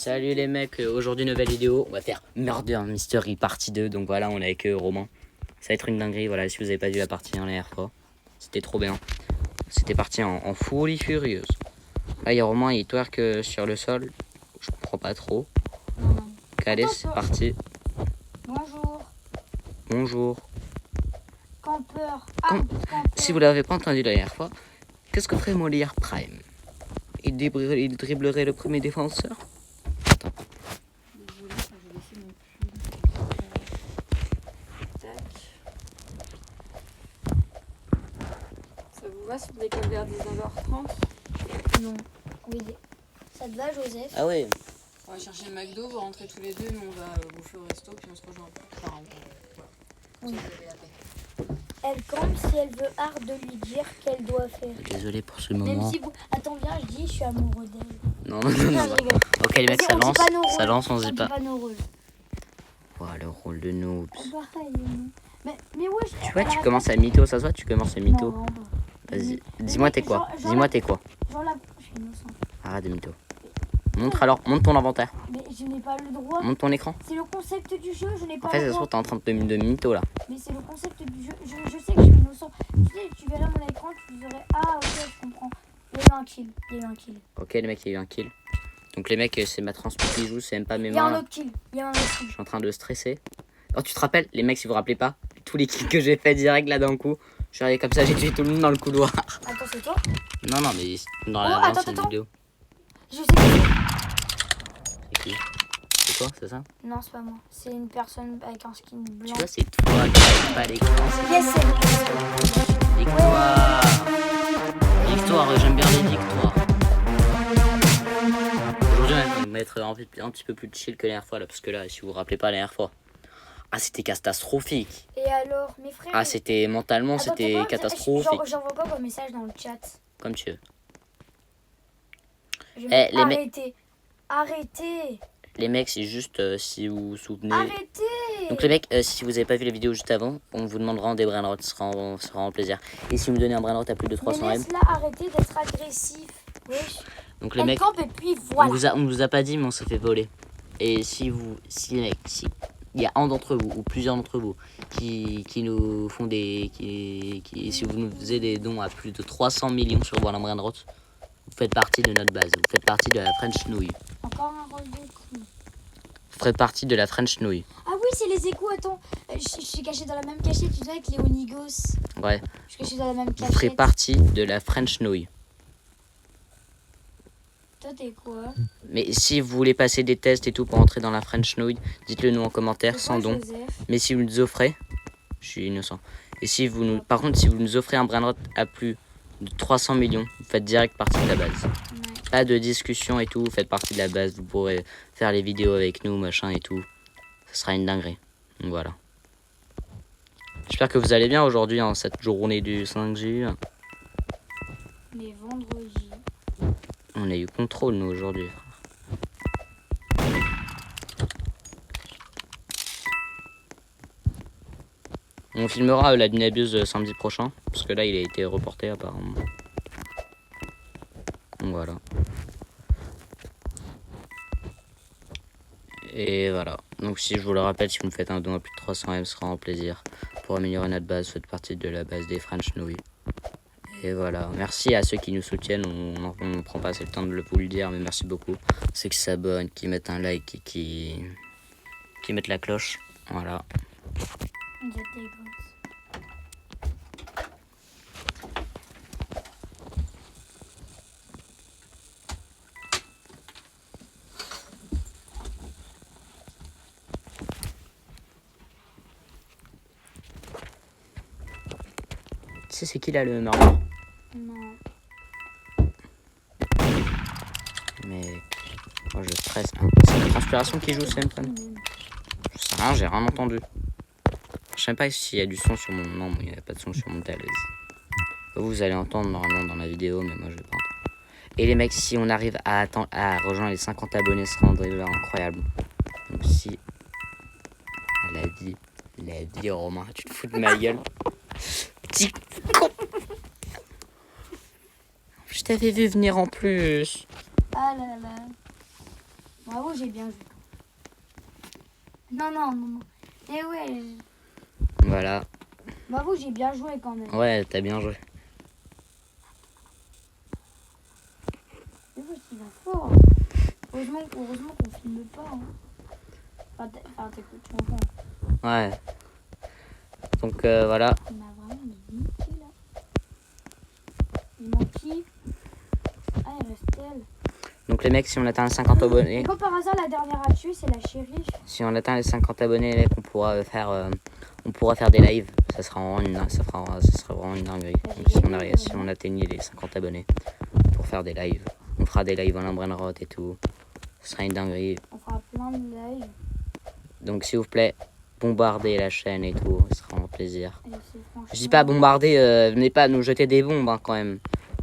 Salut les mecs, aujourd'hui nouvelle vidéo, on va faire Murder Mystery partie 2, donc voilà on est avec Romain. Ça va être une dinguerie, voilà, si vous avez pas vu la partie 1 la dernière fois, c'était trop bien. C'était parti en folie furieuse. Là il y a Romain, il twerk sur le sol, je comprends pas trop. Allez c'est parti. Bonjour. Bonjour. Campeur. Campeur. Si vous l'avez pas entendu la dernière fois, qu'est-ce que ferait Molière Prime? Il dribblerait le premier défenseur. Désolée, je vais laisser mon pull. Tac. Ça vous va si vous voulez comme vers 19h30? Non. Oui. Ça te va, Joseph? Ah ouais. On va chercher le McDo, vous rentrez tous les deux, nous on va bouffer au resto, puis on se rejoint. Enfin, Oui. Elle campe si elle veut art de lui dire qu'elle doit faire. Désolé pour ce Même moment. si vous... Attends, viens, je dis, je suis amoureux d'elle. Non, non. Je rigole. Ok les mecs, Vas-y, ça on dit lance, pas nos rôles. ça lance, on se On dit dit pas. pas nos rôles. Voilà le rôle de noob. Pareil, non. Mais wesh, Tu vois, tu commences à mytho, ça se voit, tu commences à mytho. Non, Vas-y, dis-moi t'es quoi. genre Dis-moi t'es quoi. genre là, je suis innocent. Arrête de mytho. Montre alors, monte ton inventaire. Mais je n'ai pas le droit. Monte ton écran. C'est le concept du jeu, je n'ai pas En fait, ça le se trouve, droit. t'es en train de mytho là. Mais c'est le concept du jeu. Je sais que je suis innocent. Tu sais, tu verrais mon écran, tu dirais ah ok, je comprends. Il y a eu un kill. Il y a eu un kill. Ok, les mecs, il y a eu un kill. Donc, les mecs, c'est ma transpo qui joue, c'est même pas mes Il y a un mains. autre kill. Il y a un autre kill. Je suis en train de stresser. Oh, tu te rappelles, les mecs, si vous vous rappelez pas, tous les kills que j'ai fait direct là d'un coup. Je suis arrivé comme ça, j'ai tué tout le monde dans le couloir. Attends, c'est toi? Non, non, mais dans Oh, la attends, l'ancienne attends. vidéo. Je sais que C'est qui? C'est toi, c'est ça? non, c'est pas moi. C'est une personne avec un skin blanc. Tu vois, c'est toi qui n'arrive pas à l'écran. Yes, c'est moi. Victoire! Victoire, j'aime bien les victoires. Aujourd'hui, on va être un petit peu plus chill que la dernière fois, là, parce que là, si vous vous rappelez pas la dernière fois, ah, c'était catastrophique. Et alors, mes frères. Ah, c'était mentalement, Attends, c'était t'es pas- catastrophique. J'envoie quoi comme message dans le chat? Comme tu veux. Je vais les mecs- arrêter. Arrêtez. Les mecs, c'est juste si vous vous souvenez. Arrêtez. Donc, les mecs, si vous avez pas vu la vidéo juste avant, on vous demandera en des brainrots, ce sera un plaisir. Et si vous me donnez un brainrot à plus de 300 Mais M. laisse-la arrêter d'être agressif. Wesh. Donc, les Elle mecs, campe et puis on voilà. vous a pas dit, mais on s'est fait voler. Et si les mecs, si il y a un d'entre vous ou plusieurs d'entre vous qui nous font si vous nous faisiez des dons à plus de 300 millions sur Voilà Brainrot, vous faites partie de notre base. Vous faites partie de la French Nouille. Encore un rôle de cou. Vous ferez partie de la French Nouille. Ah oui, c'est les échos. Attends, je suis cachée dans la même cachette, tu sais, avec Léonigos. Ouais. Je suis cachée dans la même Vous ferez cachette. partie de la French Nouille. Toi, t'es quoi? Mais si vous voulez passer des tests et tout pour entrer dans la French Nouille, dites-le nous en commentaire, T'es sans quoi, don. Joseph? Mais si vous nous offrez, je suis innocent. Et si vous nous, par contre, si vous nous offrez un brainrot à plus de 300 millions, vous faites direct partie de la base. Ouais. Pas de discussion et tout, vous faites partie de la base. Vous pourrez faire les vidéos avec nous, machin et tout. Ce sera une dinguerie. Donc voilà. J'espère que vous allez bien aujourd'hui, en cette journée du 5 juillet. Mais vendredi. On a eu contrôle, nous, aujourd'hui. On filmera la dîner abuse samedi prochain, parce que là, il a été reporté, apparemment. Donc voilà. Et voilà. Donc si je vous le rappelle, si vous me faites un don à plus de 300 M, ce sera un plaisir. Pour améliorer notre base, faites partie de la base des French Nouilles. Et voilà, merci à ceux qui nous soutiennent, on ne prend pas assez le temps de vous le dire, mais merci beaucoup. Ceux qui s'abonnent, qui mettent un like et qui mettent la cloche, voilà. Vous êtes des gosses. Tu sais c'est qui là le murmure? Non. Mais moi je stresse là. C'est la transpiration qui joue, c'est même pas. Je sais rien, j'ai rien entendu. Je sais pas s'il y a du son sur mon... Non, il n'y a pas de son sur mon tel. Vous allez entendre normalement dans la vidéo, mais moi je vais pas entendre. Et les mecs, si on arrive à rejoindre les 50 abonnés, ce sera un dribbler incroyable. Donc si... Il a dit Romain, tu te fous de ma gueule. Petit con. Je t'avais vu venir en plus. Ah là là. Bon, Bravo, j'ai bien joué. Non, non, non, non. Eh ouais. Voilà. Bravo, j'ai bien joué quand même. Ouais, t'as bien joué. C'est vrai qu'il va fort. Heureusement qu'on filme pas. Hein. Enfin, t'écoutes, tu comprends. Ouais. Donc voilà. Il m'a vraiment niqué là. Il manque qui? Ah, il reste elle. Donc les mecs, si on atteint les 50 Et abonnés, comme par hasard, la dernière à tuer, c'est la shérif. si on atteint les 50 abonnés, les mecs, on pourra faire des lives. Ça sera vraiment une dinguerie. Donc si on atteignait les 50 abonnés pour faire des lives, on fera des lives en brainrot et tout. Ce sera une dinguerie. On fera plein de lives. Donc s'il vous plaît, bombardez la chaîne et tout, ce sera un plaisir. Et c'est franchement- Je dis pas bombarder, venez pas nous jeter des bombes hein, quand même.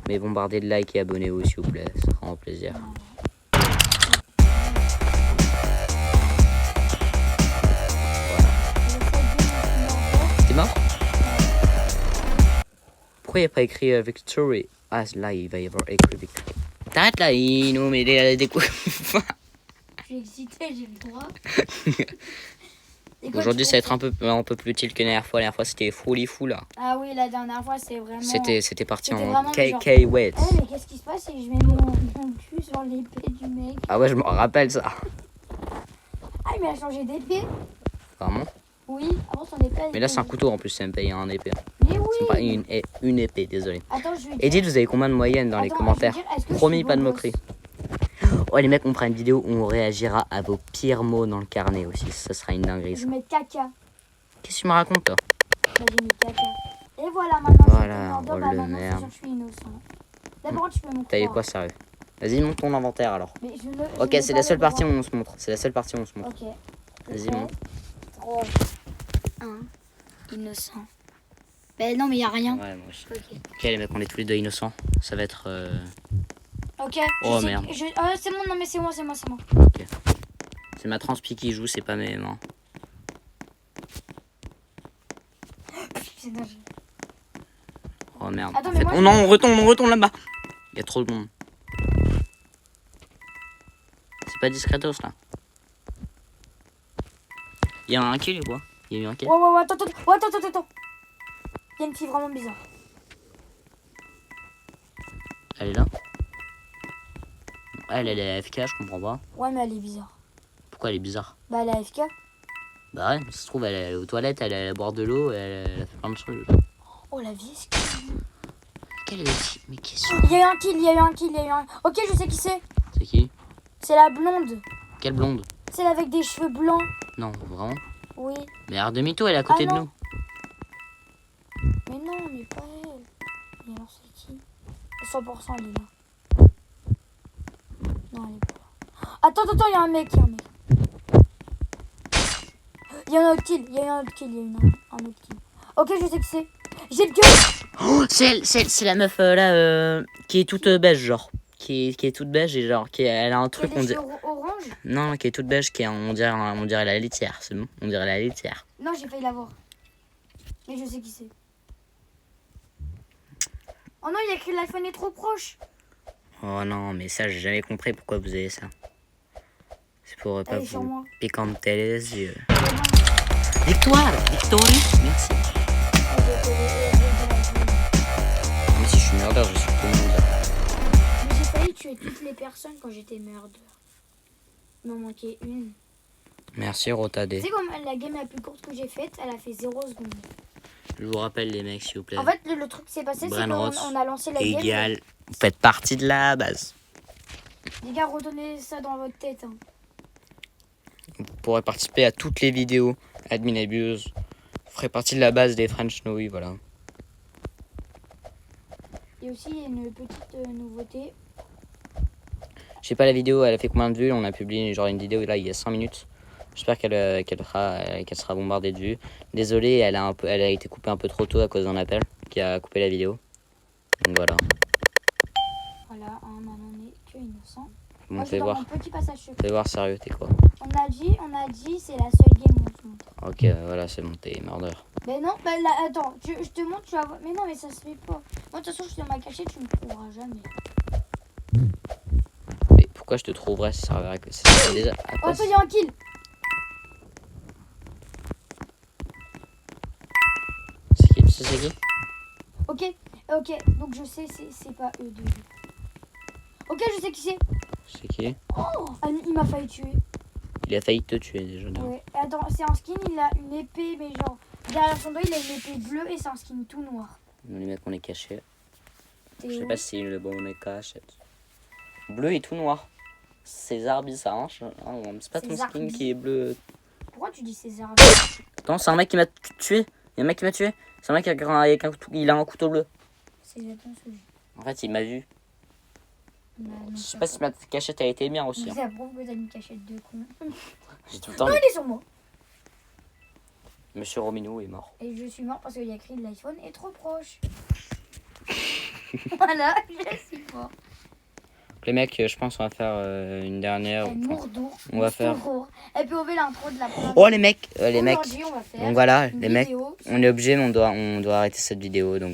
Mais bombardez de likes et abonnez-vous s'il vous plaît, ce sera un plaisir. T'es mort? Pourquoi il n'y a pas écrit Victory? Ah là il va y avoir écrit Victory. T'arrêtes là, il nous met des coups. Je suis excitée, j'ai le droit. Aujourd'hui ça va être un peu plus utile que la dernière fois. La dernière fois c'était fully fou là. Ah oui, la dernière fois, c'est vraiment... C'était parti C'était en vraiment KK Wet. Eh, mais qu'est-ce qui se passe si je mets mon cul sur l'épée du mec? Ah ouais je me rappelle ça. Ah, mais il a changé d'épée? Vraiment? Oui, avant son épée... Mais là c'est un couteau en plus, c'est même pas un épée. Mais oui! C'est pas une épée, désolé. Attends, je vais Et dites, vous avez combien de moyenne dans les Attends, commentaires? je veux dire, est-ce que je Promis, suis pas de beau moquerie. Oh les mecs, on fera une vidéo où on réagira à vos pires mots dans le carnet aussi. Ça sera une dinguerie Je ça. vais mettre caca. Qu'est-ce que tu me racontes toi? Bah, j'ai mis caca. Et voilà, maintenant, Voilà, je suis oh, bah, le maintenant, merde. c'est sûr que je suis innocent. D'abord, tu peux me T'as eu croire. quoi sérieux? Vas-y, monte ton inventaire alors. Mais je ne- Ok, je n'ai c'est pas la seule le partie où droit. on se montre. C'est la seule partie où on se montre. Ok. Vas-y, monte. 3, 1, innocent. Ben non, mais il a rien. Ouais, moi aussi. Ok. Ok, les mecs, on est tous les deux innocents. Ça va être. Ok. Oh, je sais merde. que- c'est bon, non, mais c'est moi. Ok. C'est ma transpi qui joue, c'est pas mes mains. C'est dangereux. Oh merde. Attends, En mais fait- moi, oh je- non, on retourne là-bas. Il y a trop de monde. C'est pas discretos là. Il y a un kill ou quoi? Il y a eu un kill? Ouais, attends. Il y a une fille vraiment bizarre. Elle est là? Elle est AFK, je comprends pas. Ouais, mais elle est bizarre. Pourquoi elle est bizarre? Bah, elle est AFK. Bah ouais, ça se trouve, elle est aux toilettes, elle est à la bord de l'eau, elle a fait plein de trucs. Oh, la vie, est-ce que... Quelle est... Mais qu'est-ce que Il y a eu un kill. Ok, je sais qui c'est. c'est qui? C'est la blonde. Quelle blonde? Celle avec des cheveux blancs. Non, vraiment? Oui. Mais alors demi-tour, elle est à côté Ah de non. nous. Mais non, mais pas elle. Et alors, c'est qui? 100%, elle est là. Non, elle est pas là. Attends, il y a un mec. Il y a un autre kill. Un autre kill. Ok, je sais qui c'est. J'ai le gun. Oh, c'est la meuf là, qui est toute beige, genre. Qui est toute beige et genre, elle a un Il y a truc, des on cheveux dirait... orange. Non, qui est toute beige, on dirait la laitière, c'est bon? On dirait la laitière. Non, j'ai failli l'avoir. Mais je sais qui c'est. Oh non, il y a écrit l'iPhone est trop proche. Oh non, mais ça, j'ai jamais compris pourquoi vous avez ça. C'est pour pas Elle est sur vous moi. piquanter les yeux. Oh non. Victoire! Merci. Moi aussi, je suis murder, je suis tout le monde. Mais j'ai failli tuer toutes les personnes quand j'étais murder. Il m'en manquait une. Merci, Rotadé. Tu sais comme la game la plus courte que j'ai faite, elle a fait 0 secondes. Je vous rappelle, les mecs, s'il vous plaît. En fait, le truc qui s'est passé, c'est Brainrot qu'on a lancé la game. égal. Vous faites partie de la base. Les gars, retenez ça dans votre tête. Hein. Vous pourrez participer à toutes les vidéos. Admin Abuse. Vous ferez partie de la base des French Snowy, voilà. Et aussi, il y a une petite nouveauté. Je sais pas la vidéo, elle a fait combien de vues? On a publié genre une vidéo là il y a 5 minutes. J'espère qu'elle sera bombardée de vues. Désolé, elle a été coupée un peu trop tôt à cause d'un appel qui a coupé la vidéo. Donc voilà. Voilà, hein, maintenant on est que innocent. Bon, Moi, je fais suis dans voir. mon petit passage secret. Fais voir sérieux, t'es quoi? On a dit, c'est la seule game où on se montre. Ok, voilà, c'est bon, t'es murder. Mais non, bah là, attends, je te montre, tu vas voir. Mais non, mais ça se fait pas. Moi, de toute façon, je suis dans ma cachette, tu me trouveras jamais. Mais pourquoi Pourquoi je te trouverais, ça servirait que c'est déjà. À Oh, quoi attends, il y a un kill. c'est qui? Tu sais c'est qui? Ok, donc je sais, c'est pas eux deux. Ok, je sais qui c'est. C'est qui? Oh, il m'a failli tuer. Il a failli te tuer déjà. Ouais, attends, c'est un skin, il a une épée, mais genre, derrière son dos, il a une épée bleue et c'est un skin tout noir. Les mecs, on est cachés. T'es Je sais où? pas si le bon est caché. Bleu et tout noir. César bizarre. Hein, c'est pas ton César skin Biz. qui est bleu. Pourquoi tu dis César? Attends, c'est un mec qui m'a tué. Il y a un mec qui m'a tué. C'est un mec avec un couteau. Il a un couteau bleu. C'est exactement ce que j'ai. En fait, il m'a vu. Bah, non, Je sais pas si ma cachette a été bien aussi. Hein. ça prouve que t'as une cachette de con. J'ai tout le temps. Non, il est sur moi. Monsieur Rominou est mort. Et je suis mort parce qu'il y a écrit l'iPhone est trop proche. Voilà, je suis mort. Donc, les mecs, je pense qu'on va faire une dernière. Et Mourdour. On va faire. Et puis on fait l'intro de la première. Oh les mecs, Aujourd'hui, on va faire Donc voilà, une les mecs, vidéo. on est obligé, mais on doit arrêter cette vidéo. Donc